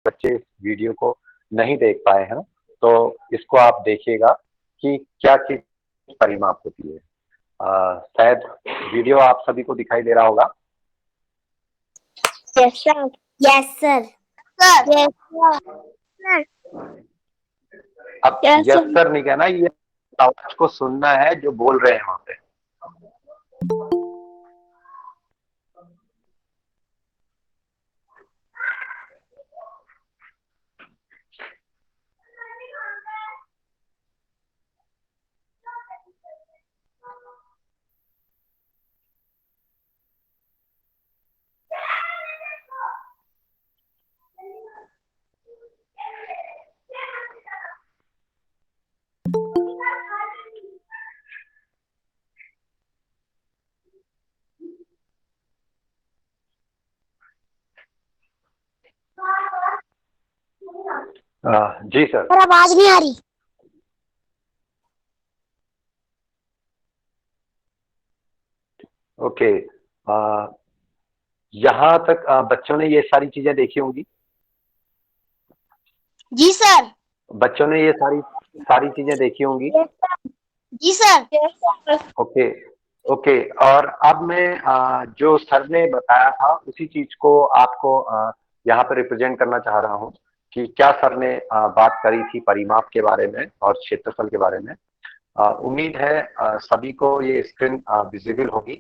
बच्चे इस वीडियो को नहीं देख पाए हैं तो इसको आप देखिएगा कि क्या चीज परिमाप होती है। शायद वीडियो आप सभी को दिखाई दे रहा होगा। Yes sir. Yes sir. Yes sir. अब यस सर नहीं कहना, ये आवाज को सुनना है जो बोल रहे हैं वहां पे। जी सर। पर आवाज नहीं आ रही। ओके, यहाँ तक बच्चों ने ये सारी चीजें देखी होंगी। जी सर। बच्चों ने ये सारी सारी चीजें देखी होंगी। जी सर। ओके ओके, और अब मैं जो सर ने बताया था उसी चीज को आपको यहाँ पर रिप्रेजेंट करना चाह रहा हूँ कि क्या सर ने बात करी थी परिमाप के बारे में और क्षेत्रफल के बारे में। उम्मीद है सभी को ये स्क्रीन विजिबल होगी।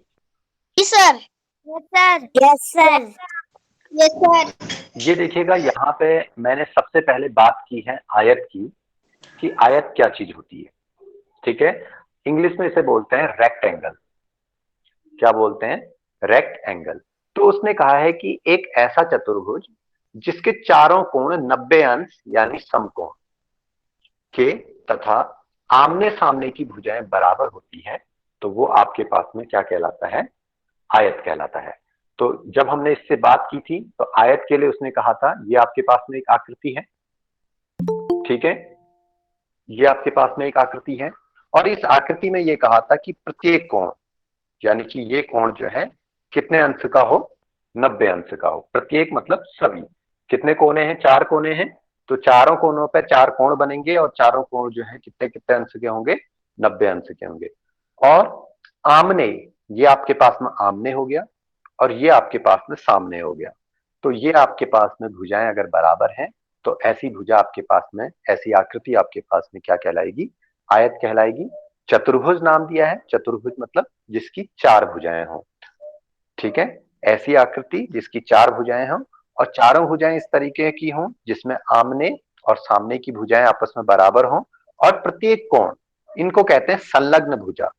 जी sir. Yes sir. Yes sir. Yes sir. ये देखिएगा, यहाँ पे मैंने सबसे पहले बात की है आयत की, कि आयत क्या चीज होती है। ठीक है, इंग्लिश में इसे बोलते हैं रेक्टेंगल। क्या बोलते हैं? Rectangle. तो उसने कहा है कि एक ऐसा चतुर्भुज जिसके चारों कोण 90 अंश यानी समकोण के तथा आमने सामने की भुजाएं बराबर होती हैं, तो वो आपके पास में क्या कहलाता है? आयत कहलाता है। तो जब हमने इससे बात की थी तो आयत के लिए उसने कहा था ये आपके पास में एक आकृति है। ठीक है, ये आपके पास में एक आकृति है और इस आकृति में ये कहा था कि प्रत्येक कोण, यानी कि ये कोण जो है कितने अंश का हो? 90 अंश का हो। प्रत्येक मतलब सभी। कितने कोने हैं? 4 कोने हैं, तो चारों कोनों पर 4 कोण बनेंगे और चारों कोण जो है कितने कितने अंश के होंगे? 90 अंश के होंगे। और आमने, ये आपके पास में आमने हो गया और ये आपके पास में सामने हो गया। तो ये आपके पास में भुजाएं अगर बराबर हैं तो ऐसी भुजा आपके पास में, ऐसी आकृति आपके पास में क्या कहलाएगी? आयत कहलाएगी। चतुर्भुज नाम दिया है। चतुर्भुज मतलब जिसकी 4 भुजाएं हों। ठीक है, ऐसी आकृति जिसकी 4 भुजाएं हों और चारों भुजाएं इस तरीके की हों जिसमें आमने और सामने की भुजाएं आपस में बराबर हों और प्रत्येक कोण, इनको कहते हैं संलग्न भुजा।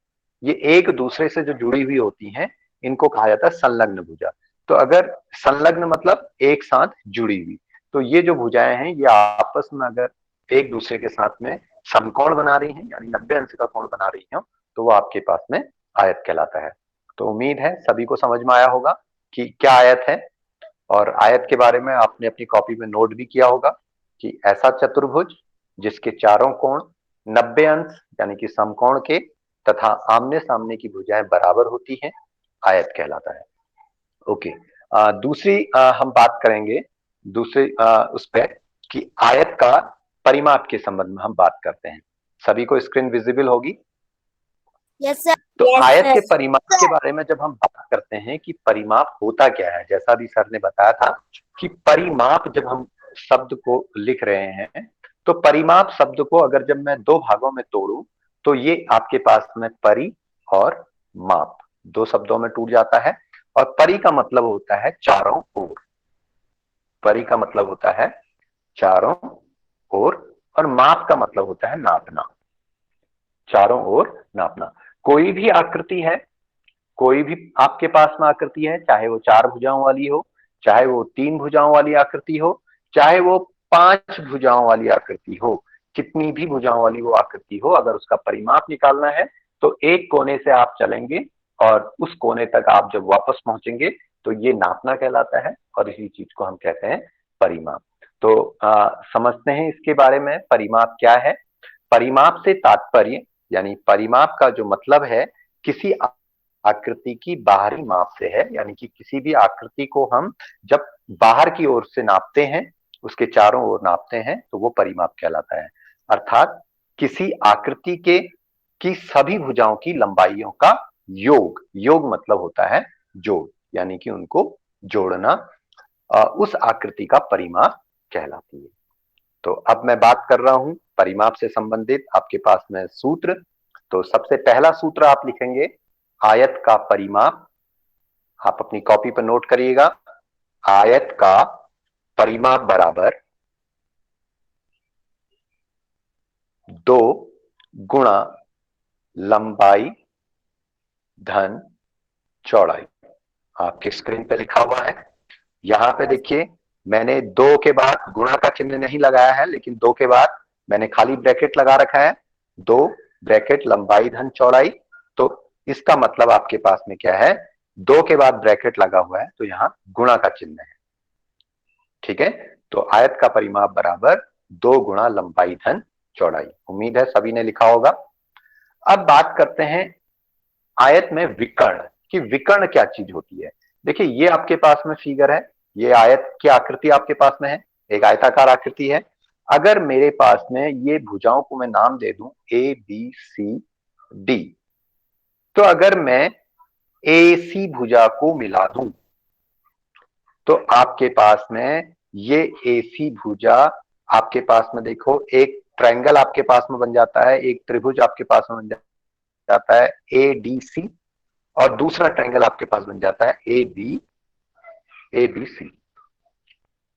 ये एक दूसरे से जो जुड़ी हुई होती हैं इनको कहा जाता है संलग्न भुजा। तो अगर संलग्न मतलब एक साथ जुड़ी हुई, तो ये जो भुजाएं हैं ये आपस में अगर एक दूसरे के साथ में समकोण बना रही हैं यानी 90 अंश का कोण बना रही हैं, तो वो आपके पास में आयत कहलाता है। तो उम्मीद है सभी को समझ में आया होगा कि क्या आयत है, और आयत के बारे में आपने अपनी कॉपी में नोट भी किया होगा कि ऐसा चतुर्भुज जिसके चारों कोण 90 अंश यानी कि समकोण के तथा आमने सामने की भुजाएं बराबर होती हैं, आयत कहलाता है। ओके, दूसरी हम बात करेंगे दूसरे उस पर कि आयत का परिमाप के संबंध में हम बात करते हैं। सभी को स्क्रीन विजिबल होगी। Yes sir. तो यस आयत के सर। परिमाप के बारे में जब हम बात करते हैं कि परिमाप होता क्या है, जैसा भी सर ने बताया था कि परिमाप जब हम शब्द को लिख रहे हैं तो परिमाप शब्द को अगर जब मैं 2 भागों में तोड़ूं तो ये आपके पास में परि और माप 2 शब्दों में टूट जाता है। और परि का मतलब होता है चारों ओर। परि का मतलब होता है चारों ओर और माप का मतलब होता है नापना। चारों ओर नापना। कोई भी आकृति है, कोई भी आपके पास में आकृति है, चाहे वो 4 भुजाओं वाली हो, चाहे वो 3 भुजाओं वाली आकृति हो, चाहे वो 5 भुजाओं वाली आकृति हो, कितनी भी भुजाओं वाली वो आकृति हो, अगर उसका परिमाप निकालना है तो एक कोने से आप चलेंगे और उस कोने तक आप जब वापस पहुंचेंगे तो ये नापना कहलाता है और इसी चीज को हम कहते हैं परिमाप। तो समझते हैं इसके बारे में परिमाप क्या है। परिमाप से तात्पर्य, यानी परिमाप का जो मतलब है किसी आकृति की बाहरी माप से है, यानी कि किसी भी आकृति को हम जब बाहर की ओर से नापते हैं उसके चारों ओर नापते हैं तो वो परिमाप कहलाता है। अर्थात किसी आकृति के की सभी भुजाओं की लंबाइयों का योग, योग मतलब होता है जोड़, यानी कि उनको जोड़ना उस आकृति का परिमाप कहलाती है। तो अब मैं बात कर रहा हूं परिमाप से संबंधित आपके पास में सूत्र। तो सबसे पहला सूत्र आप लिखेंगे आयत का परिमाप। आप अपनी कॉपी पर नोट करिएगा, आयत का परिमाप बराबर 2 गुणा लंबाई धन चौड़ाई। आपके स्क्रीन पे लिखा हुआ है, यहां पे देखिए मैंने 2 के बाद गुणा का चिन्ह नहीं लगाया है, लेकिन 2 के बाद मैंने खाली ब्रैकेट लगा रखा है, 2 ब्रैकेट लंबाई धन चौड़ाई। तो इसका मतलब आपके पास में क्या है, 2 के बाद ब्रैकेट लगा हुआ है तो यहां गुणा का चिन्ह है। ठीक है, तो आयत का परिमाप बराबर 2 गुणा लंबाई धन चौड़ाई। उम्मीद है सभी ने लिखा होगा। अब बात करते हैं आयत में विकर्ण कि विकर्ण क्या चीज होती है। देखिए ये आपके पास में फिगर है, ये आयत की आकृति आपके पास में है, एक आयताकार आकृति है। अगर मेरे पास में ये भुजाओं को मैं नाम दे दूं ए बी सी डी, तो अगर मैं ए सी भुजा को मिला दूं तो आपके पास में ये ए सी भुजा आपके पास में देखो एक ट्रायंगल आपके पास में बन जाता है, एक त्रिभुज आपके पास में बन जाता है ए डी सी, और दूसरा ट्रायंगल आपके पास बन जाता है ए बी सी।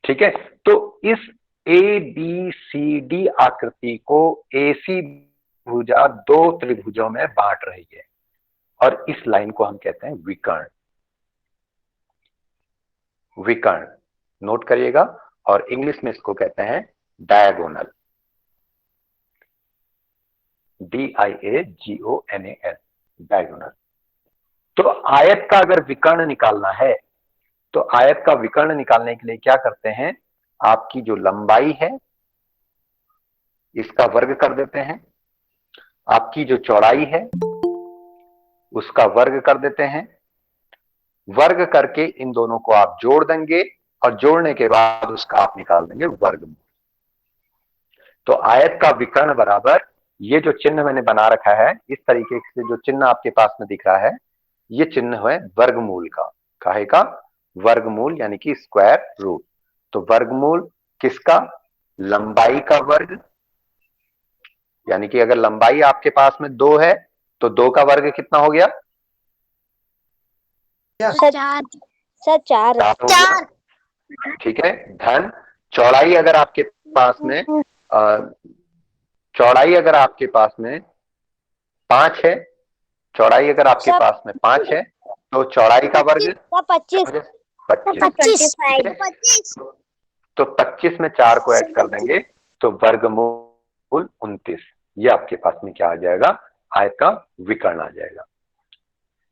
ठीक है, तो इस ए बी सी डी आकृति को एसी भुजा 2 त्रिभुजों में बांट रही है और इस लाइन को हम कहते हैं विकर्ण। विकर्ण नोट करिएगा, और इंग्लिश में इसको कहते हैं डायगोनल, DIAGONAL, डायगोनल। तो आयत का अगर विकर्ण निकालना है तो आयत का विकर्ण निकालने के लिए क्या करते हैं, आपकी जो लंबाई है इसका वर्ग कर देते हैं, आपकी जो चौड़ाई है उसका वर्ग कर देते हैं, वर्ग करके इन दोनों को आप जोड़ देंगे और जोड़ने के बाद उसका आप निकाल देंगे वर्गमूल। तो आयत का विकर्ण बराबर ये जो चिन्ह मैंने बना रखा है, इस तरीके से जो चिन्ह आपके पास में दिख रहा है, ये चिन्ह है वर्गमूल का। काहे का? वर्गमूल, यानी कि स्क्वायर रूट। तो वर्गमूल किसका? लंबाई का वर्ग, यानी कि अगर लंबाई आपके पास में 2 है तो 2 का वर्ग कितना हो गया? 4। ठीक है, धन चौड़ाई अगर आपके पास में चौड़ाई अगर आपके पास में 5 है, चौड़ाई अगर आपके पास में 5 है तो चौड़ाई का वर्ग 25। तो 25 में 4 को ऐड कर देंगे तो वर्गमूल 29। ये आपके पास में क्या आ जाएगा? आयत का विकर्ण आ जाएगा।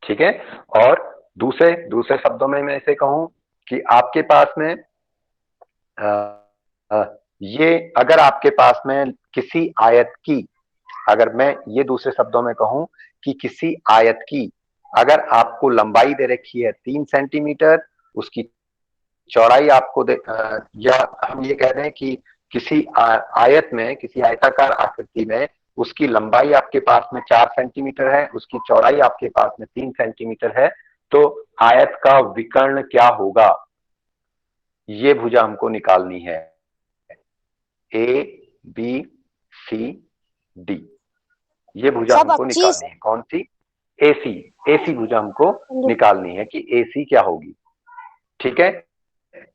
ठीक है, और दूसरे शब्दों में मैं इसे कहूं कि आपके पास में ये अगर आपके पास में किसी आयत की, अगर मैं ये दूसरे शब्दों में कहूं कि किसी आयत की अगर आपको लंबाई दे रखी है 3 सेंटीमीटर, उसकी चौड़ाई आपको या हम ये कह रहे हैं कि किसी आयत में, किसी आयताकार आकृति में उसकी लंबाई आपके पास में 4 सेंटीमीटर है, उसकी चौड़ाई आपके पास में 3 सेंटीमीटर है, तो आयत का विकर्ण क्या होगा? ये भुजा हमको निकालनी है, ए बी सी डी। ये भुजा हमको निकालनी है, कौन सी? एसी भुजा हमको निकालनी है कि एसी क्या होगी। ठीक है,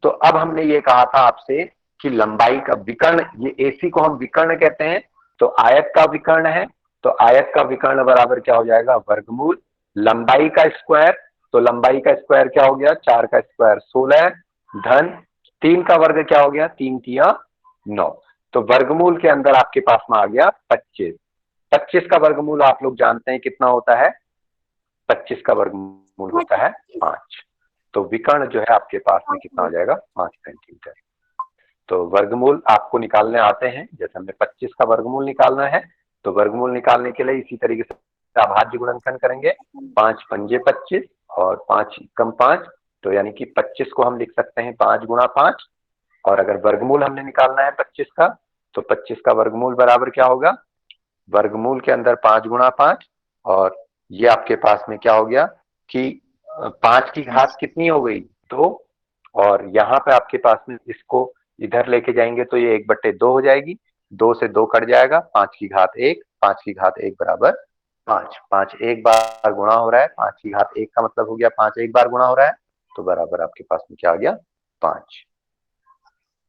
तो अब हमने ये कहा था आपसे कि लंबाई का विकर्ण, ये एसी को हम विकर्ण कहते हैं, तो आयत का विकर्ण है, तो आयत का विकर्ण बराबर क्या हो जाएगा? वर्गमूल लंबाई का स्क्वायर, तो लंबाई का स्क्वायर क्या हो गया? 4 का स्क्वायर 16, धन 3 का वर्ग क्या हो गया? 3 तिया 9। तो वर्गमूल के अंदर आपके पास में आ गया 25। 25 का वर्गमूल आप लोग जानते हैं कितना होता है? 25 का वर्गमूल होता है 5। तो विकर्ण जो है आपके पास में कितना हो जाएगा? 5 सेंटीमीटर। तो वर्गमूल आपको निकालने आते हैं, जैसे हमें 25 का वर्गमूल निकालना है तो वर्गमूल निकालने के लिए इसी तरीके से अभाज्य गुणनखंड करेंगे, 5 पंजे 25 और 5 कम 5, तो यानी कि 25 को हम लिख सकते हैं 5 गुणा 5, और अगर वर्गमूल हमने निकालना है 25 का, तो 25 का वर्गमूल बराबर क्या होगा, वर्गमूल के अंदर 5 गुणा 5, और ये आपके पास में क्या हो गया कि 5 की घात कितनी हो गई, 2, और यहाँ पे आपके पास में इसको इधर लेके जाएंगे तो ये 1/2 हो जाएगी, 2 से 2 कट जाएगा, 5 की घात 1, 5 की घात 1 बराबर 5, 5 एक बार गुणा हो रहा है, 5 की घात 1 का मतलब हो गया 5 एक बार गुणा हो रहा है, तो बराबर आपके पास में क्या आ गया, 5।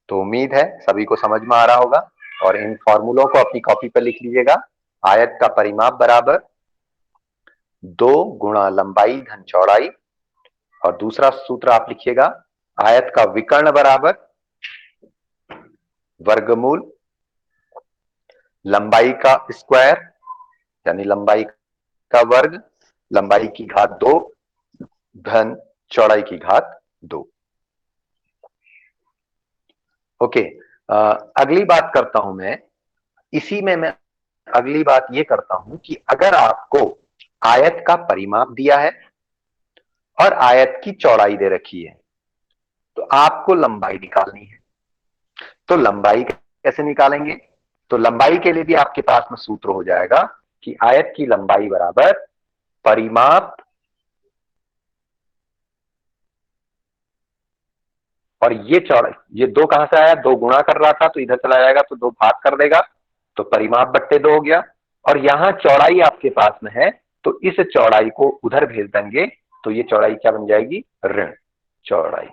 तो उम्मीद है सभी को समझ में आ रहा होगा, और इन फॉर्मूलों को अपनी कॉपी पर लिख लीजिएगा। आयत का परिमाप बराबर 2 गुणा लंबाई धन चौड़ाई, और दूसरा सूत्र आप लिखिएगा, आयत का विकर्ण बराबर वर्गमूल लंबाई का स्क्वायर, यानी लंबाई का वर्ग, लंबाई की घात 2 धन चौड़ाई की घात 2। ओके, अगली बात करता हूं मैं, इसी में मैं अगली बात यह करता हूं कि अगर आपको आयत का परिमाप दिया है और आयत की चौड़ाई दे रखी है, तो आपको लंबाई निकालनी है। तो लंबाई कैसे निकालेंगे, तो लंबाई के लिए भी आपके पास में सूत्र हो जाएगा कि आयत की लंबाई बराबर परिमाप, और ये चौड़ाई, ये 2 कहां से आया, 2 गुणा कर रहा था तो इधर चला जाएगा तो 2 भाग कर देगा, तो परिमाप बट्टे 2 हो गया, और यहां चौड़ाई आपके पास में है तो इस चौड़ाई को उधर भेज देंगे, तो ये चौड़ाई क्या बन जाएगी, ऋण चौड़ाई।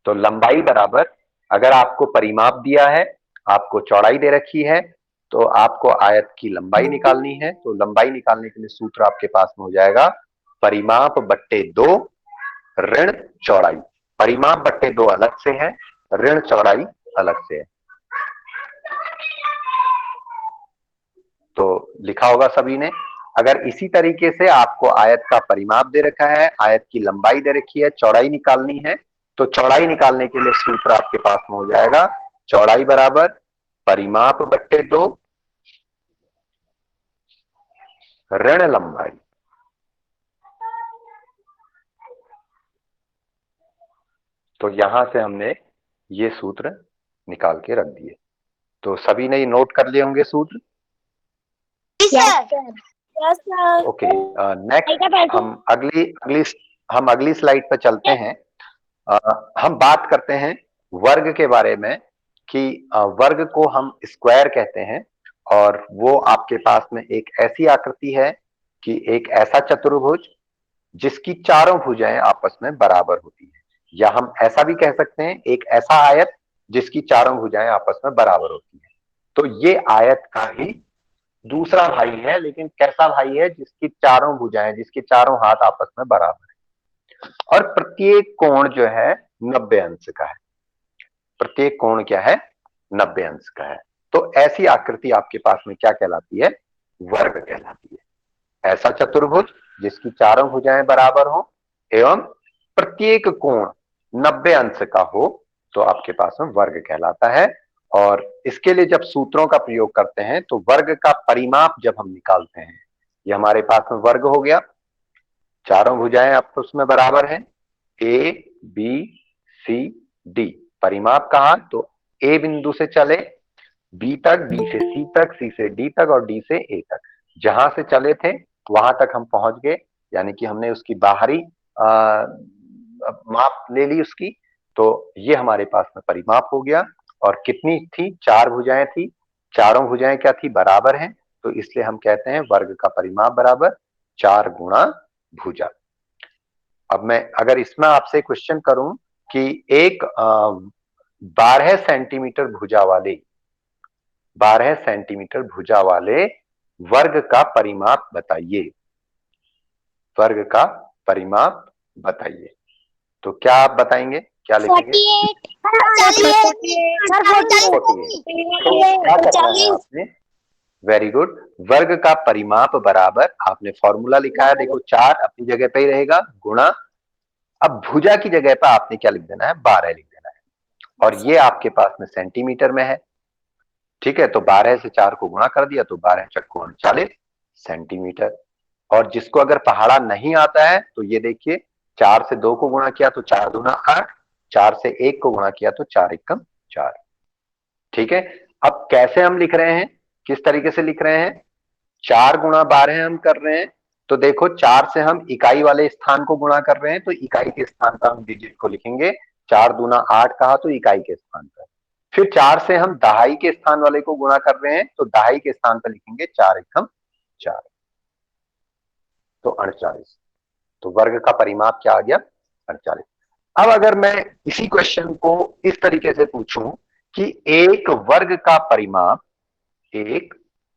तो लंबाई बराबर, अगर आपको परिमाप दिया है, आपको चौड़ाई दे रखी है, तो आपको आयत की लंबाई निकालनी है, तो लंबाई निकालने के लिए सूत्र आपके पास में हो जाएगा परिमाप बट्टे 2 ऋण चौड़ाई। परिमाप बट्टे 2 अलग से है, ऋण चौड़ाई अलग से है। तो लिखा होगा सभी ने। अगर इसी तरीके से आपको आयत का परिमाप दे रखा है, आयत की लंबाई दे रखी है, चौड़ाई निकालनी है, तो चौड़ाई निकालने के लिए सूत्र आपके पास में हो जाएगा चौड़ाई बराबर परिमाप बट्टे 2 ऋण लंबाई। तो यहां से हमने ये सूत्र निकाल के रख दिए। तो सभी ने ये नोट कर लिए होंगे सूत्र। ओके, नेक्स्ट हम अगली स्लाइड पर चलते हैं। हम बात करते हैं वर्ग के बारे में, कि वर्ग को हम स्क्वायर कहते हैं, और वो आपके पास में एक ऐसी आकृति है कि एक ऐसा चतुर्भुज जिसकी चारों भुजाएं आपस में बराबर होती है, या हम ऐसा भी कह सकते हैं एक ऐसा आयत जिसकी चारों भुजाएं आपस में बराबर होती है। तो ये आयत का ही दूसरा भाई है, लेकिन कैसा भाई है, जिसकी चारों भुजाएं, जिसके चारों हाथ आपस में बराबर है, और प्रत्येक कोण जो है 90 अंश का है। प्रत्येक कोण क्या है, 90 अंश का है। तो ऐसी आकृति आपके पास में क्या कहलाती है, वर्ग कहलाती है। ऐसा चतुर्भुज जिसकी चारों भुजाएं बराबर हो एवं प्रत्येक कोण 90 अंश का हो, तो आपके पास में वर्ग कहलाता है। और इसके लिए जब सूत्रों का प्रयोग करते हैं, तो वर्ग का परिमाप जब हम निकालते हैं, ये हमारे पास में वर्ग हो गया, चारों भुजाएं आपस में बराबर हैं, ए बी सी डी। परिमाप कहा, तो ए बिंदु से चले बी तक, बी से सी तक, सी से डी तक, और डी से ए तक, जहां से चले थे वहां तक हम पहुंच गए, यानी कि हमने उसकी बाहरी माप ले ली उसकी। तो ये हमारे पास में परिमाप हो गया। और कितनी थी, 4 भुजाएं थी, चारों भुजाएं क्या थी, बराबर हैं, तो इसलिए हम कहते हैं वर्ग का परिमाप बराबर 4 गुणा भुजा। अब मैं अगर इसमें आपसे क्वेश्चन करूं कि एक 12 सेंटीमीटर भुजा वाले 12 सेंटीमीटर भुजा वाले वर्ग का परिमाप बताइए, वर्ग का परिमाप बताइए। तो क्या आप बताएंगे, क्या लिखेंगे, 48। Very good. वर्ग का परिमाप बराबर, आपने फॉर्मूला लिखा है, देखो 4 अपनी जगह पे ही रहेगा, गुणा, अब भुजा की जगह पर आपने क्या लिख देना है, 12 लिख देना है, और ये आपके पास में सेंटीमीटर में है, ठीक है। तो 12 से 4 को गुणा कर दिया, तो 12 चक्को 39 सेंटीमीटर। और जिसको अगर पहाड़ा नहीं आता है, तो ये देखिए 4 से 2 को गुणा किया तो 4 दूना 8, 4 से 1 को गुणा किया तो 4 एकम 4। ठीक है, अब कैसे हम लिख रहे हैं, किस तरीके से लिख रहे हैं, 4 गुणा 12 हम कर रहे हैं, तो देखो 4 से हम इकाई वाले स्थान को गुणा कर रहे हैं, तो इकाई के स्थान पर हम डिजिट को लिखेंगे। 4 दूना 8 कहा तो इकाई के स्थान पर। फिर 4 से हम दहाई के स्थान वाले को गुणा कर रहे हैं, तो दहाई के स्थान पर लिखेंगे 4 एकम 4, तो 48। तो वर्ग का परिमाप क्या आ गया, 48। अब अगर मैं इसी क्वेश्चन को इस तरीके से पूछूं कि एक वर्ग का परिमाप, एक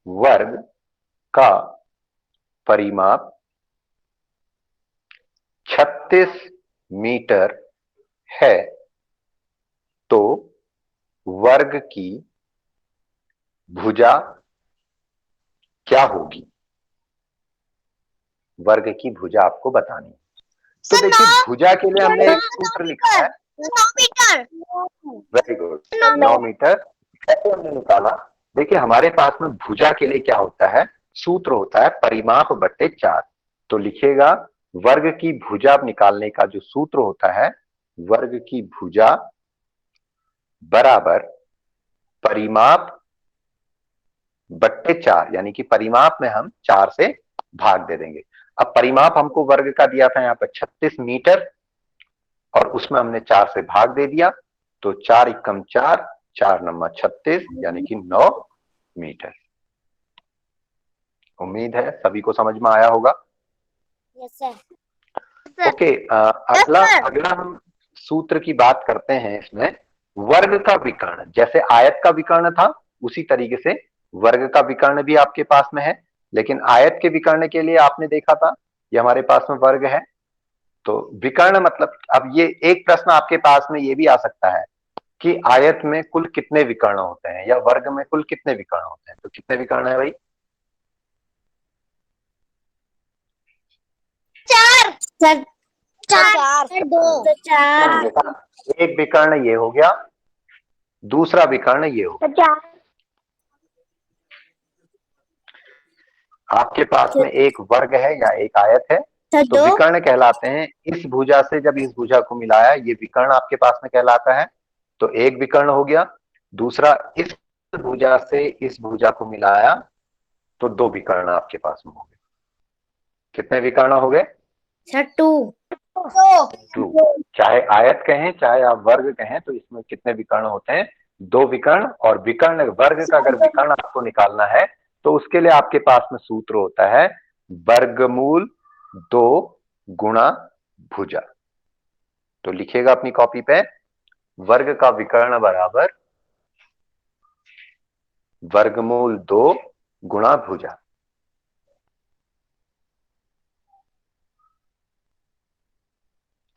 वर्ग का परिमाप 36 मीटर है, तो वर्ग की भुजा क्या होगी, वर्ग की भुजा आपको बतानी है। तो देखिए भुजा के लिए हमने एक सूत्र लिखा है, 9 मीटर। Very good, 9 metre. कैसे हमने निकाला, देखिए हमारे पास में भुजा के लिए क्या होता है, सूत्र होता है परिमाप बट्टे 4। तो लिखिएगा वर्ग की भुजा निकालने का जो सूत्र होता है, वर्ग की भुजा बराबर परिमाप बट्टे 4, यानी कि परिमाप में हम 4 से भाग दे देंगे। अब परिमाप हमको वर्ग का दिया था यहाँ पर 36 मीटर, और उसमें हमने 4 से भाग दे दिया, तो 4 एकम 4, 4 नम्मा 36, यानी कि 9 मीटर। उम्मीद है सभी को समझ में आया होगा। Yes sir. ओके, अगला हम सूत्र की बात करते हैं। इसमें वर्ग का विकर्ण, जैसे आयत का विकर्ण था उसी तरीके से वर्ग का विकर्ण भी आपके पास में है, लेकिन आयत के विकर्ण के लिए आपने देखा था ये हमारे पास में वर्ग है, तो विकर्ण मतलब, अब ये एक प्रश्न आपके पास में ये भी आ सकता है कि आयत में कुल कितने विकर्ण होते हैं, या वर्ग में कुल कितने विकर्ण होते हैं। तो कितने विकर्ण है भाई, 4 सर। 4 2 4। एक विकर्ण ये हो गया, दूसरा विकर्ण ये हो गया। आपके पास में एक वर्ग है या एक आयत है, तो विकर्ण कहलाते हैं। इस भुजा से जब इस भुजा को मिलाया, ये विकर्ण आपके पास में कहलाता है, तो एक विकर्ण हो गया। दूसरा इस भुजा से इस भुजा को मिलाया, तो 2 विकर्ण आपके पास में हो गए। कितने विकर्ण हो गए, 2। चाहे आयत कहें चाहे आप वर्ग कहें, तो इसमें कितने विकर्ण होते हैं, 2 विकर्ण। और विकर्ण वर्ग का अगर विकर्ण आपको निकालना है, तो उसके लिए आपके पास में सूत्र होता है वर्गमूल 2 गुणा भुजा। तो लिखिएगा अपनी कॉपी पे, वर्ग का विकर्ण बराबर वर्गमूल 2 गुणा भुजा।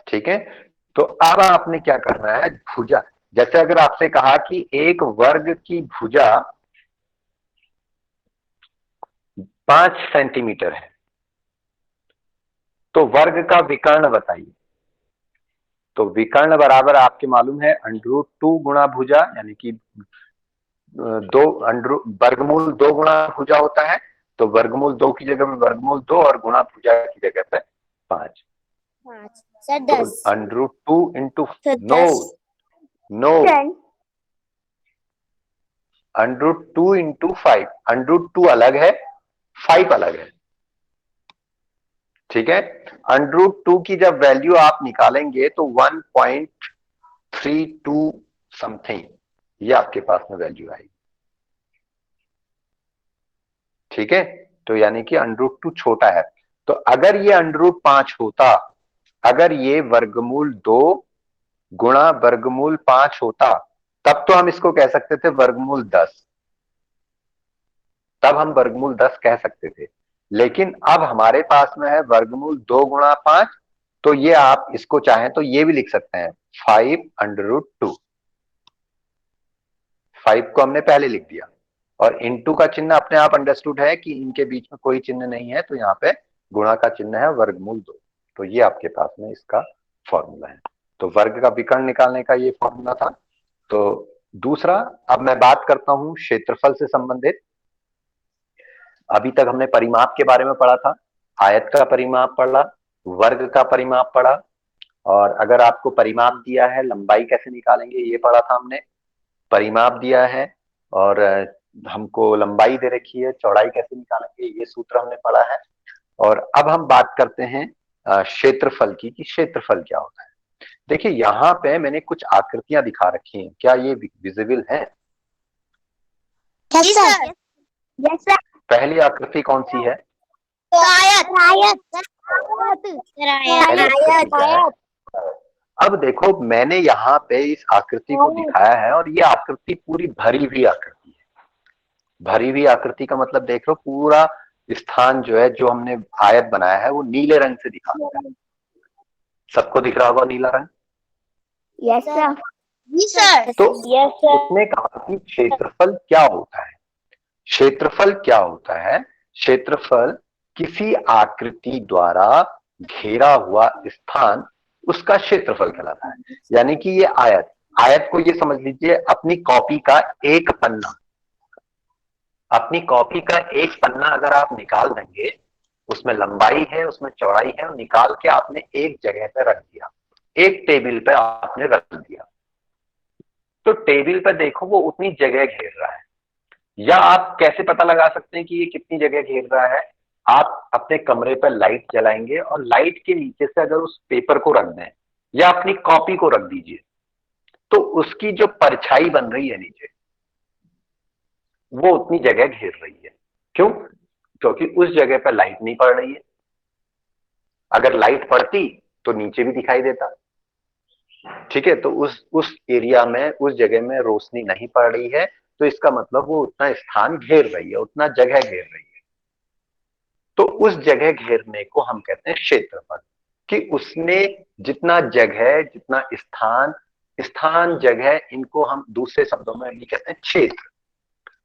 ठीक है, तो अब आपने क्या करना है, भुजा, जैसे अगर आपसे कहा कि एक वर्ग की भुजा 5 सेंटीमीटर है, तो वर्ग का विकर्ण बताइए। तो विकर्ण बराबर आपके मालूम है √2 गुणा भुजा, यानी कि दो वर्गमूल 2 गुणा भुजा होता है, तो वर्गमूल 2 की जगह पे वर्गमूल 2 और गुणा भुजा की जगह पे 5। Sir 10 √2 into no no √2 into 5, √2 अलग है, 5 अलग है। ठीक है, √2 की जब वैल्यू आप निकालेंगे तो 1.32 समथिंग ये आपके पास में वैल्यू आएगी। ठीक है, तो यानी कि √2 छोटा है। तो अगर ये √5 होता, अगर ये वर्गमूल 2 गुणा वर्गमूल 5 होता, तब तो हम इसको कह सकते थे वर्गमूल 10, तब हम वर्गमूल 10 कह सकते थे। लेकिन अब हमारे पास में है वर्गमूल 2 गुणा 5, तो ये आप इसको चाहें तो ये भी लिख सकते हैं 5√2। 5 को हमने पहले लिख दिया, और इनटू का चिन्ह अपने आप अंडरस्टूड है कि इनके बीच में कोई चिन्ह नहीं है, तो यहाँ पे गुणा का चिन्ह है वर्गमूल 2। तो ये आपके पास में इसका फॉर्मूला है। तो वर्ग का विकर्ण निकालने का ये फॉर्मूला था। तो दूसरा, अब मैं बात करता हूं क्षेत्रफल से संबंधित। अभी तक हमने परिमाप के बारे में पढ़ा था, आयत का परिमाप पढ़ा, वर्ग का परिमाप पढ़ा, और अगर आपको परिमाप दिया है, लंबाई कैसे निकालेंगे ये पढ़ा था हमने। परिमाप दिया है और हमको लंबाई दे रखी है, चौड़ाई कैसे निकालेंगे ये सूत्र हमने पढ़ा है। और अब हम बात करते हैं क्षेत्रफल की, कि क्षेत्रफल क्या होता है। देखिए यहाँ पे मैंने कुछ आकृतियां दिखा रखी हैं, क्या ये विजिबल है? Yes sir. Yes sir. पहली आकृति कौन सी है? आयत। आयत। पहली आकृति क्या है? अब देखो मैंने यहाँ पे इस आकृति को दिखाया है और ये आकृति पूरी भरी हुई आकृति है। भरी हुई आकृति का मतलब देख लो, पूरा स्थान जो है, जो हमने आयत बनाया है वो नीले रंग से दिखा रहा है। सबको दिख रहा होगा नीला रंग? Yes sir. जी सर। तो उसने कहा कि क्षेत्रफल क्या होता है। क्षेत्रफल क्या होता है? क्षेत्रफल किसी आकृति द्वारा घेरा हुआ स्थान, उसका क्षेत्रफल कहलाता है। यानी कि ये आयत, आयत को ये समझ लीजिए अपनी कॉपी का एक पन्ना। अपनी कॉपी का एक पन्ना अगर आप निकाल देंगे, उसमें लंबाई है, उसमें चौड़ाई है, और निकाल के आपने एक जगह पे रख दिया, एक टेबल पे आपने रख दिया, तो टेबल पे देखो वो उतनी जगह घेर रहा है। या आप कैसे पता लगा सकते हैं कि ये कितनी जगह घेर रहा है? आप अपने कमरे पर लाइट जलाएंगे और लाइट के नीचे से अगर उस पेपर को रख दें या अपनी कॉपी को रख दीजिए, तो उसकी जो परछाई बन रही है नीचे, वो उतनी जगह घेर रही है। क्यों? क्योंकि उस जगह पर लाइट नहीं पड़ रही है। अगर लाइट पड़ती तो नीचे भी दिखाई देता। ठीक है, तो उस एरिया में, उस जगह में रोशनी नहीं पड़ रही है, तो इसका मतलब वो उतना स्थान घेर रही है, उतना जगह घेर रही है। तो उस जगह घेरने को हम कहते हैं क्षेत्रफल, कि उसने जितना जगह, जितना स्थान, स्थान जगह, इनको हम दूसरे शब्दों में भी कहते हैं क्षेत्र।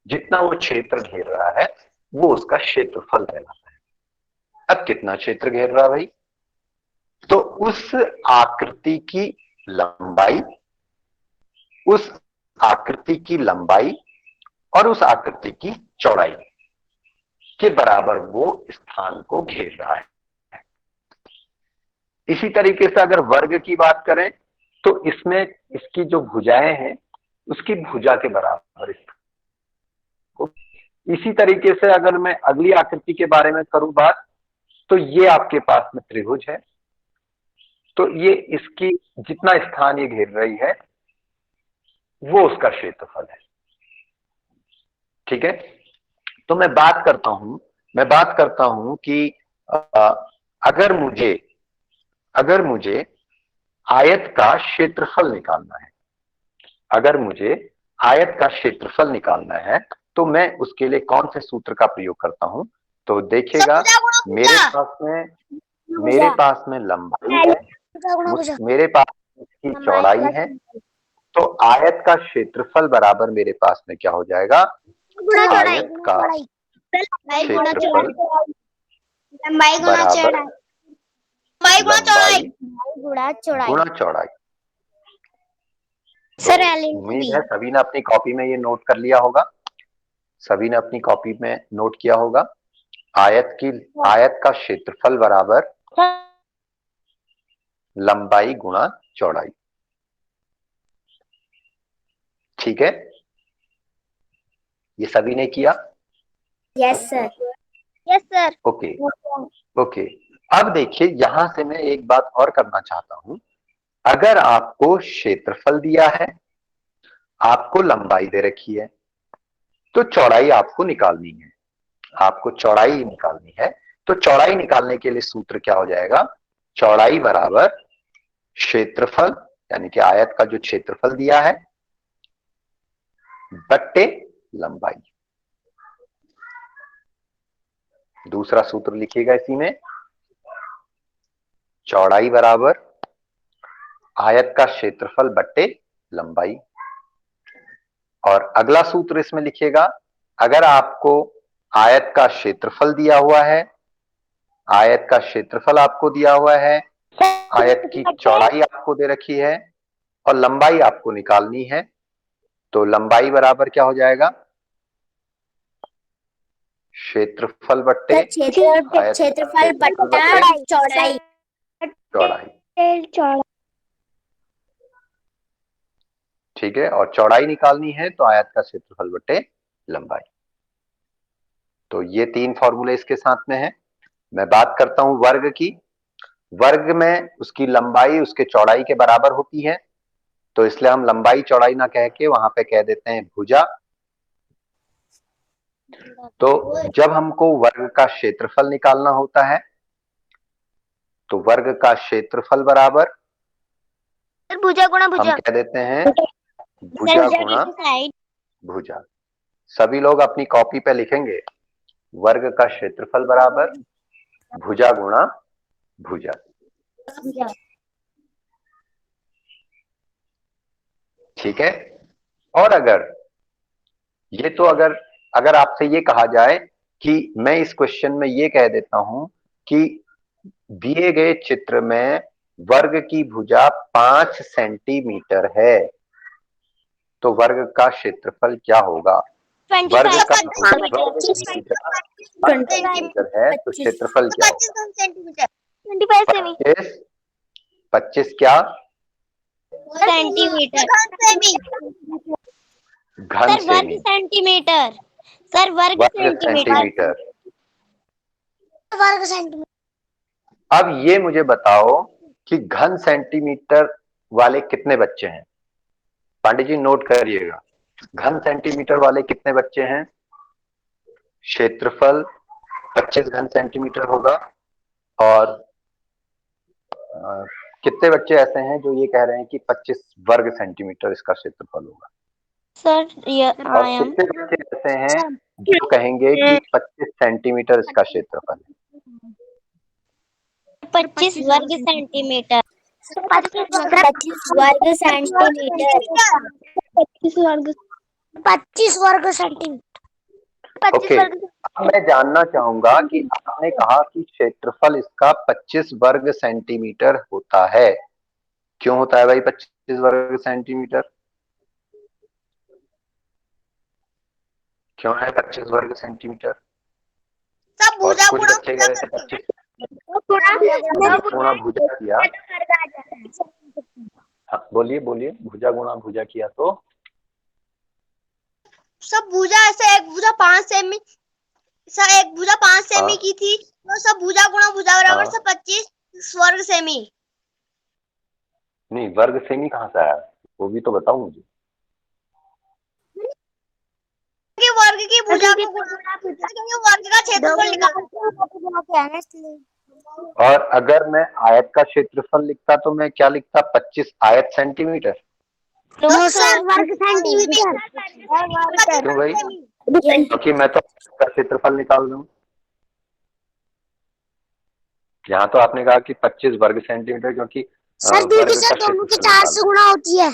जितना वो क्षेत्र घेर रहा है वो उसका क्षेत्रफल कहलाता है। अब कितना क्षेत्र घेर रहा है भाई? तो उस आकृति की लंबाई, उस आकृति की लंबाई और उस आकृति की चौड़ाई के बराबर वो स्थान को घेर रहा है। इसी तरीके से अगर वर्ग की बात करें तो इसमें इसकी जो भुजाएं हैं उसकी भुजा के बराबर। इसी तरीके से अगर मैं अगली आकृति के बारे में करूं बात, तो ये आपके पास में त्रिभुज है, तो ये इसकी जितना स्थान ये घेर रही है वो उसका क्षेत्रफल है। ठीक है, तो मैं बात करता हूं कि अगर मुझे आयत का क्षेत्रफल निकालना है, अगर मुझे आयत का क्षेत्रफल निकालना है, तो मैं उसके लिए कौन से सूत्र का प्रयोग करता हूं? तो देखिएगा, मेरे पास में लंबाई है, मेरे पास इसकी चौड़ाई है, तो आयत का क्षेत्रफल बराबर मेरे पास में क्या हो जाएगा? आयत का क्षेत्रफल बराबर लंबाई गुणा चौड़ाई। सर उम्मीद है सभी ने अपनी कॉपी में ये नोट कर लिया होगा, सभी ने अपनी कॉपी में नोट किया होगा। आयत का क्षेत्रफल बराबर लंबाई गुणा चौड़ाई। ठीक है, ये सभी ने किया? Yes sir. Yes sir. Okay okay. अब देखिए यहां से मैं एक बात और करना चाहता हूं। अगर आपको क्षेत्रफल दिया है, आपको लंबाई दे रखी है, तो चौड़ाई आपको निकालनी है, आपको चौड़ाई निकालनी है। तो चौड़ाई निकालने के लिए सूत्र क्या हो जाएगा? चौड़ाई बराबर क्षेत्रफल, यानी कि आयत का जो क्षेत्रफल दिया है, बट्टे लंबाई। दूसरा सूत्र लिखिएगा इसी में, चौड़ाई बराबर आयत का क्षेत्रफल बट्टे लंबाई। और अगला सूत्र इसमें लिखिएगा, अगर आपको आयत का क्षेत्रफल दिया हुआ है, आयत का क्षेत्रफल आपको दिया हुआ है, आयत की चौड़ाई आपको दे रखी है और लंबाई आपको निकालनी है, तो लंबाई बराबर क्या हो जाएगा? क्षेत्रफल बट्टे क्षेत्रफल बट्टा चौड़ाई। चौड़ाई। ठीक है, और चौड़ाई निकालनी है तो आयत का क्षेत्रफल बटे लंबाई। तो ये 3 फॉर्मूले इसके साथ में है। मैं बात करता हूं वर्ग की। वर्ग में उसकी लंबाई उसके चौड़ाई के बराबर होती है, तो इसलिए हम लंबाई चौड़ाई ना कह के वहां पे कह देते हैं भुजा। तो जब हमको वर्ग का क्षेत्रफल निकालना होता है तो वर्ग का क्षेत्रफल बराबर भुजा गुणा हम भुजा। कह देते हैं भुजा गुणा भुजा। सभी लोग अपनी कॉपी पे लिखेंगे वर्ग का क्षेत्रफल बराबर भुजा गुणा भुजा। ठीक है। और अगर ये तो अगर अगर आपसे ये कहा जाए कि मैं इस क्वेश्चन में ये कह देता हूं कि दिए गए चित्र में वर्ग की भुजा 5 सेंटीमीटर है, तो वर्ग का क्षेत्रफल क्या होगा? वर्ग का सेंटीमीटर है तो क्षेत्रफल क्या होगा? 25 25 क्या सेंटीमीटर। घन सेमी। सेंटीमीटर। सर वर्ग सेंटीमीटर। वर्ग सेंटीमीटर। अब ये मुझे बताओ कि घन सेंटीमीटर वाले कितने बच्चे हैं? पांडे जी नोट करिएगा, घन सेंटीमीटर वाले कितने बच्चे हैं? क्षेत्रफल 25 घन सेंटीमीटर होगा। और कितने बच्चे ऐसे हैं जो ये कह रहे हैं कि 25 वर्ग सेंटीमीटर इसका क्षेत्रफल होगा? सर और कितने बच्चे ऐसे हैं जो कहेंगे कि 25 सेंटीमीटर इसका क्षेत्रफल है? 25 वर्ग सेंटीमीटर। 25 वर्ग सेंटीमीटर। 25 वर्ग सेंटीमीटर। ओके। अब मैं जानना चाहूंगा कि आपने कहा कि क्षेत्रफल इसका 25 वर्ग सेंटीमीटर होता है। क्यों होता है भाई 25 वर्ग सेंटीमीटर? क्यों है 25 वर्ग सेंटीमीटर? सब भुजा गुणा गुणा भुजा किया। हाँ, बोलिए बोलिए, भुजा गुणा भुजा किया तो सब भुजा ऐसे एक भुजा 5 सेमी, एक भुजा 5 सेमी की थी, तो सब भुजा गुणा भुजा बराबर से 25 वर्ग सेमी। नहीं, वर्ग सेमी कहाँ से आया? वो भी तो बताओ मुझे। वर्ग की भुजा को गुणा वर्ग का क्षेत्रफल निकालना। और अगर मैं आयत का क्षेत्रफल लिखता तो मैं क्या लिखता? 25 आयत सेंटीमीटर। सर वर्ग सेंटीमीटर। क्यों भाई? क्योंकि मैं तो का क्षेत्रफल निकाल रहा हूँ। यहाँ तो आपने कहा कि 25 वर्ग सेंटीमीटर, क्योंकि सर दीदी सर दोनों की 4 से गुणा होती है।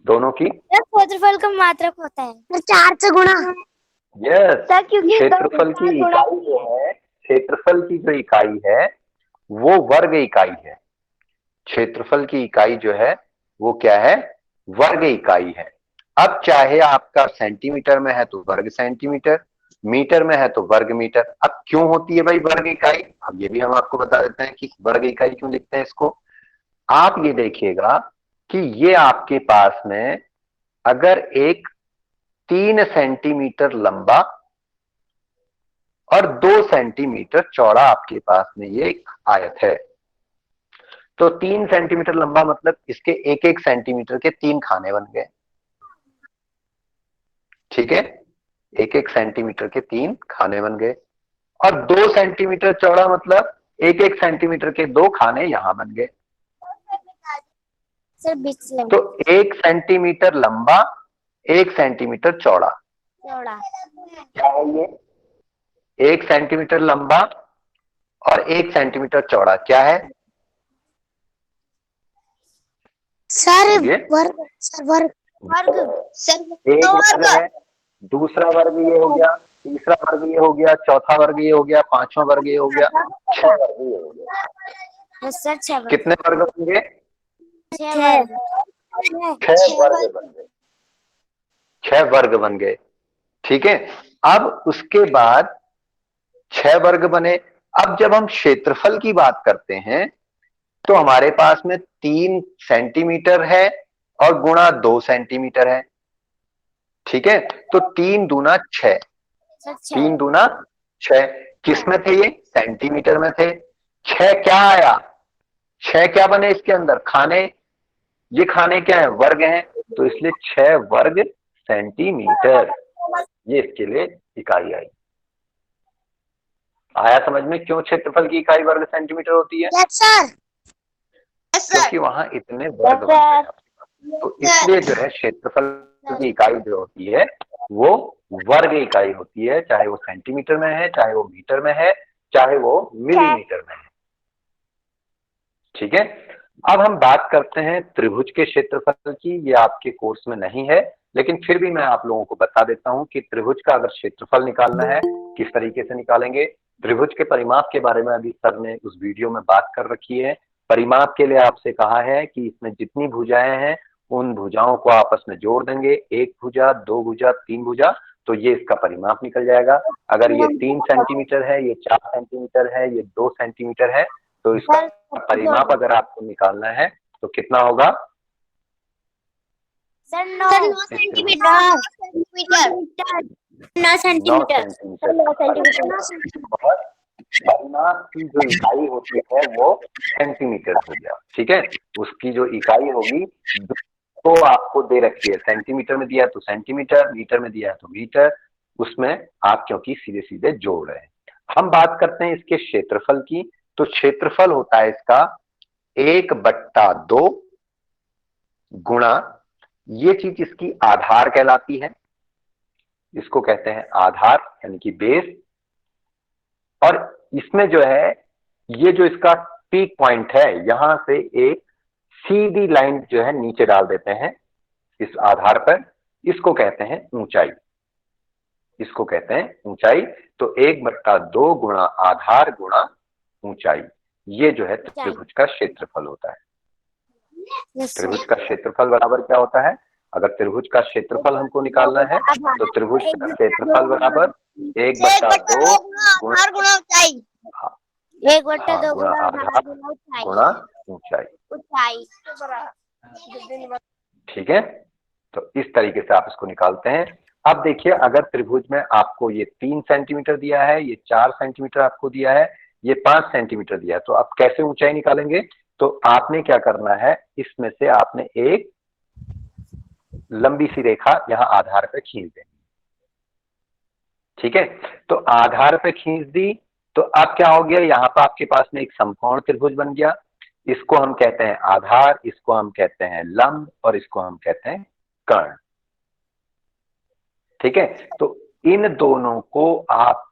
दोनों की क्षेत्रफल का मात्रक होता है सर 4 से गुणा। यस, क्षेत्रफल की इकाई जो है, क्षेत्रफल की जो इकाई है वो वर्ग इकाई है। क्षेत्रफल की इकाई जो है वो क्या है? वर्ग इकाई है। अब चाहे आपका सेंटीमीटर में है तो वर्ग सेंटीमीटर, मीटर में है तो वर्ग मीटर। अब क्यों होती है भाई वर्ग इकाई? अब ये भी हम आपको बता देते हैं कि वर्ग इकाई क्यों लिखते हैं इसको। आप ये देखिएगा कि ये आपके पास में अगर एक 3 सेंटीमीटर लंबा और 2 सेंटीमीटर चौड़ा आपके पास में ये एक आयत है, तो 3 सेंटीमीटर लंबा मतलब इसके 1-1 सेंटीमीटर के 3 खाने बन गए। ठीक है, 1-1 सेंटीमीटर के 3 खाने बन गए। और 2 सेंटीमीटर चौड़ा मतलब 1-1 सेंटीमीटर के 2 खाने यहां बन गए। तो 1 सेंटीमीटर लंबा, 1 सेंटीमीटर चौड़ा। क्या है ये? 1 सेंटीमीटर लंबा और 1 सेंटीमीटर चौड़ा क्या है? सर वर्ग। सर वर्ग। वर्ग सर एक वर्ग है, दूसरा वर्ग ये हो गया, तीसरा वर्ग ये हो गया, चौथा वर्ग ये हो गया, पांचवा वर्ग ये हो गया, 6 वर्ग ये हो गया। सर 6 कितने वर्ग होंगे? 6 वर्ग। 6 वर्ग बन गए। 6 वर्ग बन गए। ठीक है। अब उसके बाद 6 वर्ग बने। अब जब हम क्षेत्रफल की बात करते हैं तो हमारे पास में 3 सेंटीमीटर है और गुणा 2 सेंटीमीटर है। ठीक है, तो 3 दूना 6, 3 दूना 6, किस में थे ये? सेंटीमीटर में थे। 6 क्या आया? 6 क्या बने इसके अंदर? खाने। ये खाने क्या है? वर्ग हैं, तो इसलिए 6 वर्ग सेंटीमीटर, ये इसके लिए इकाई आई। आया समझ में क्यों क्षेत्रफल की इकाई वर्ग सेंटीमीटर होती है? यस सर, यस सर, क्योंकि वहां इतने वर्ग बनते हैं आपके पास, तो इसलिए जो है क्षेत्रफल की इकाई जो होती है वो वर्ग इकाई होती है, चाहे वो सेंटीमीटर में है, चाहे वो मीटर में है, चाहे वो मिलीमीटर में है। ठीक है, अब हम बात करते हैं त्रिभुज के क्षेत्रफल की। ये आपके कोर्स में नहीं है, लेकिन फिर भी मैं आप लोगों को बता देता हूं कि त्रिभुज का अगर क्षेत्रफल निकालना है किस तरीके से निकालेंगे। त्रिभुज के परिमाप के बारे में अभी सर ने उस वीडियो में बात कर रखी है। परिमाप के लिए आपसे कहा है कि इसमें जितनी भुजाएं हैं उन भुजाओं को आपस में जोड़ देंगे, 1 भुजा, 2 भुजा, 3 भुजा, तो ये इसका परिमाप निकल जाएगा। अगर ये 3 सेंटीमीटर है, ये 4 सेंटीमीटर है, ये 2 सेंटीमीटर है, तो इसका परिमाप अगर आपको निकालना है तो कितना होगा? Sir 9 centimetre, 9 centimetre, 9 centimetre. और परिमाप की जो इकाई होती है वो सेंटीमीटर हो गया। ठीक है, उसकी जो इकाई होगी तो आपको दे रखी है, सेंटीमीटर में दिया है तो सेंटीमीटर, मीटर में दिया है तो मीटर, उसमें आप क्योंकि सीधे सीधे जोड़ रहे हैं। हम बात करते हैं इसके क्षेत्रफल की। तो क्षेत्रफल होता है इसका 1/2 गुणा, ये चीज इसकी आधार कहलाती है, इसको कहते हैं आधार यानी कि बेस। और इसमें जो है ये जो इसका पीक पॉइंट है, यहां से एक सीधी लाइन जो है नीचे डाल देते हैं इस आधार पर, इसको कहते हैं ऊंचाई, इसको कहते हैं ऊंचाई। तो 1/2 गुणा आधार गुणा ऊंचाई, ये जो है त्रिभुज का क्षेत्रफल होता है। त्रिभुज का क्षेत्रफल बराबर क्या होता है? अगर त्रिभुज का क्षेत्रफल हमको निकालना है तो त्रिभुज का क्षेत्रफल बराबर 1/2 गुणा ऊंचाई, 1/2 गुणा आधार गुणा ऊंचाई। ऊंचाई। ठीक है, तो इस तरीके से आप इसको निकालते हैं। अब देखिए, अगर त्रिभुज में आपको ये 3 सेंटीमीटर दिया है, ये 4 सेंटीमीटर आपको दिया है, ये 5 सेंटीमीटर दिया है, तो आप कैसे ऊंचाई निकालेंगे? तो आपने क्या करना है, इसमें से आपने एक लंबी सी रेखा यहां आधार पे खींच देनी। ठीक है, तो आधार पे खींच दी तो अब क्या हो गया, यहां पर आपके पास में एक समकोण त्रिभुज बन गया। इसको हम कहते हैं आधार, इसको हम कहते हैं लंब, और इसको हम कहते हैं कर्ण। ठीक है, तो इन दोनों को आप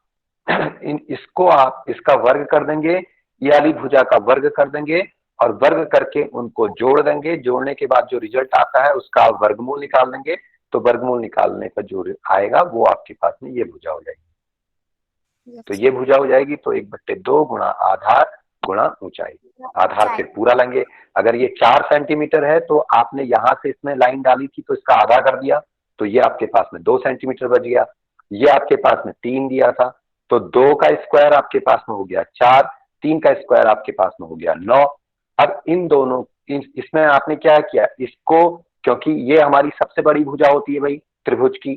इसको आप इसका वर्ग कर देंगे, ये वाली भुजा का वर्ग कर देंगे, और वर्ग करके उनको जोड़ देंगे। जोड़ने के बाद जो रिजल्ट आता है उसका वर्गमूल निकाल देंगे, तो वर्गमूल निकालने का जो आएगा वो आपके पास में ये भुजा हो जाएगी। तो ये भुजा हो जाएगी, तो 1/2 गुणा आधार गुणा ऊंचाई। आधार फिर पूरा लेंगे, अगर ये 4 सेंटीमीटर है तो आपने यहां से इसमें लाइन डाली थी तो इसका आधा कर दिया, तो ये आपके पास में 2 सेंटीमीटर बच गया। ये आपके पास में 3 दिया था, तो 2 का स्क्वायर आपके पास में हो गया 4, 3 का स्क्वायर आपके पास में हो गया 9। अब इन दोनों इसमें आपने क्या किया, इसको, क्योंकि ये हमारी सबसे बड़ी भुजा होती है भाई त्रिभुज की,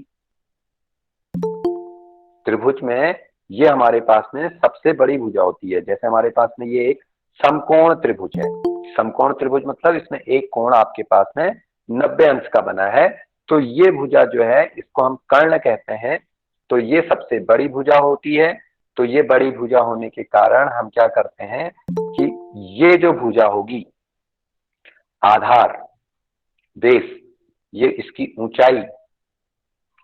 त्रिभुज में ये हमारे पास में सबसे बड़ी भुजा होती है। जैसे हमारे पास में ये एक समकोण त्रिभुज है, समकोण त्रिभुज मतलब इसमें एक कोण आपके पास में 90 अंश का बना है, तो ये भुजा जो है इसको हम कर्ण कहते हैं। तो ये सबसे बड़ी भुजा होती है। तो ये बड़ी भुजा होने के कारण हम क्या करते हैं कि ये जो भुजा होगी आधार बेस, ये इसकी ऊंचाई,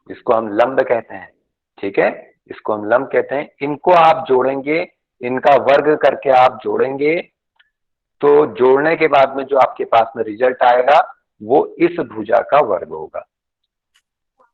इसको हम लंब कहते हैं। ठीक है, इसको हम लंब कहते हैं। इनको आप जोड़ेंगे, इनका वर्ग करके आप जोड़ेंगे, तो जोड़ने के बाद में जो आपके पास में रिजल्ट आएगा वो इस भुजा का वर्ग होगा।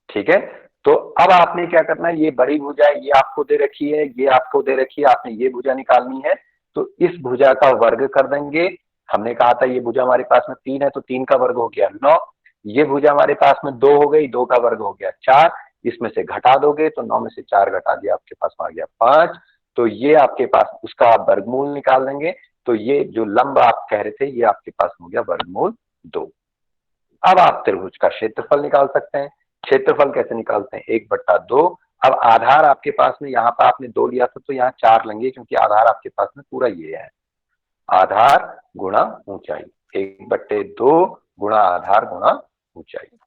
ठीक है, तो अब आपने क्या करना है, ये बड़ी भुजा ये आपको दे रखी है, ये आपको दे रखी है, आपने ये भुजा निकालनी है, तो इस भुजा का वर्ग कर देंगे। हमने कहा था ये भुजा हमारे पास में 3 है, तो 3 का वर्ग हो गया 9। ये भुजा हमारे पास में 2 हो गई, 2 का वर्ग हो गया 4, इसमें से घटा दोगे तो 9 में से 4 घटा दिया, आपके पास में आ गया 5। तो ये आपके पास उसका आप वर्गमूल निकाल देंगे, तो ये जो लंब आप कह रहे थे ये आपके पास हो गया वर्गमूल 2। अब आप त्रिभुज का क्षेत्रफल निकाल सकते हैं। क्षेत्रफल कैसे निकालते हैं, 1/2। अब आधार आपके पास में, यहाँ पर आपने 2 लिया था तो यहाँ 4 लेंगे, क्योंकि आधार आपके पास में पूरा ये है, आधार गुणा ऊंचाई, 1/2 गुणा आधार गुणा ऊंचाई।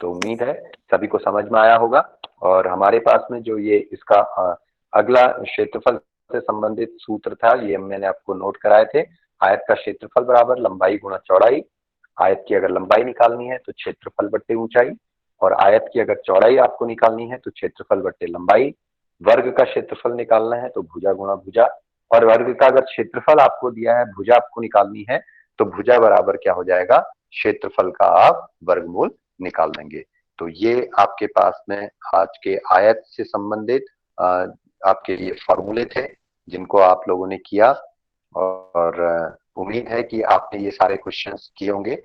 तो उम्मीद है सभी को समझ में आया होगा। और हमारे पास में जो ये इसका अगला क्षेत्रफल से संबंधित सूत्र था, ये मैंने आपको नोट कराए थे। आयत का क्षेत्रफल बराबर लंबाई गुणा चौड़ाई। आयत की अगर लंबाई निकालनी है तो क्षेत्रफल बट्टे ऊंचाई, और आयत की अगर चौड़ाई आपको निकालनी है तो क्षेत्रफल बट्टे लंबाई। वर्ग का क्षेत्रफल निकालना है तो भुजा गुणा भुजा, और वर्ग का अगर क्षेत्रफल आपको दिया है, भुजा आपको निकालनी है, तो भुजा बराबर क्या हो जाएगा, क्षेत्रफल का आप वर्गमूल निकाल देंगे। तो ये आपके पास में आज के आयत से संबंधित आपके लिए फॉर्मूले थे, जिनको आप लोगों ने किया, और उम्मीद है कि आपने ये सारे क्वेश्चंस किए होंगे।